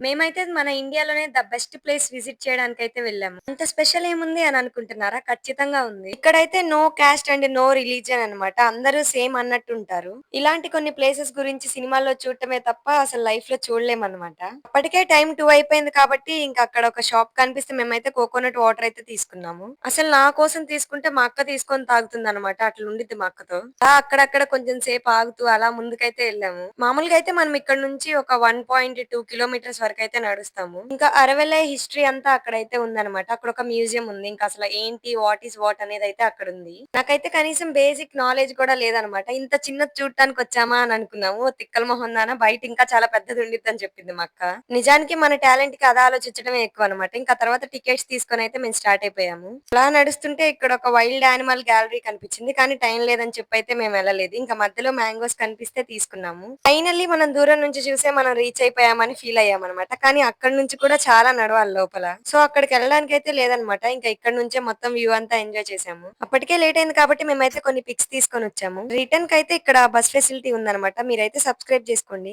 మేమైతే మన ఇండియాలోనే ద బెస్ట్ ప్లేస్ విజిట్ చేయడానికైతే వెళ్ళాము. అంత స్పెషల్ ఏముంది అని అనుకుంటున్నారా? ఖచ్చితంగా ఉంది. ఇక్కడైతే no caste and no religion అన్నమాట. అందరూ సేమ్ అన్నట్టుంటారు. ఇలాంటి కొన్ని ప్లేసెస్ గురించి సినిమాల్లో చూడటమే తప్ప అసలు లైఫ్‌లో చూడలేమన్నమాట. అప్పటికే టైం 2 అయిపోయింది కాబట్టి ఇంక అక్కడ ఒక షాప్ కనిపిస్తే మేమైతే కోకోనట్ వాటర్ అయితే తీసుకున్నాము. అసలు నా కోసం తీసుకుంటే మా అక్క తీసుకొని తాగుతుందన్నమాట. అట్లుండిద్ది మా అక్కతో. అక్కడక్కడ కొంచెం సేపు ఆగుతూ అలా ముందుకైతే ఎళ్ళాము. మామూలుగా అయితే మనం ఇక్కడ నుంచి ఒక 1.2 కిలోమీటర్స్ వరకైతే నడుస్తాము. ఇంకా అరవెల్లై హిస్టరీ అంతా అక్కడైతే ఉందన్నమాట. అక్కడొక మ్యూజియం ఉంది. ఇంకా అసల ఏంటి, వాట్ ఈస్ వాట్ అనేదైతే అక్కడుంది. నాకైతే కనీసం బేసిక్ నాలెడ్జ్ కూడా లేదన్నమాట. ఇంత చిన్నది చూడటానికొచ్చామా అని అనుకున్నాము. తిక్కల మొహం దాన బయట ఇంకా చాలా పెద్దది ఉండిద్దని చెప్పింది మా అక్క. నిజానికి మన టాలెంట్‌కి అది ఆలోచించడమే ఎక్కువన్నమాట. ఇంకా తర్వాత టికెట్స్ తీసుకొనైతే మేము స్టార్ట్ అయిపోయాము. అలా నడుస్తుంటే ఇక్కడ ఒక వైల్డ్ యానిమల్ గ్యాలరీ కనిపించింది. కానీ టైం లేదని చెప్పైతే మేము వెళ్ళలేదు. ఇంకా మధ్యలో మ్యాంగోస్ కనిపిస్తే తీసుకున్నాము. ఫైనల్లీ మనం దూరం నుంచి చూసే మనం రీచ్ అయిపోయామని ఫీల్ అయ్యామన్నమాట. కానీ అక్కడి నుంచి కూడా చాలా నడవాలి లోపల. సో అక్కడికెళ్ళడానికైతే లేదన్నమాట. ఇంకా ఇక్కడ నుంచే మొత్తం వ్యూ అంతా ఎంజాయ్ చేసాము. అప్పటికే లేట్ అయింది కాబట్టి మేమైతే కొన్ని పిక్స్ తీసుకొనొచ్చాము. రిటర్న్‌కైతే ఇక్కడ బస్ ఫెసిలిటీ ఉందన్నమాట. మీరైతే సబ్స్క్రైబ్ చేసుకోండి.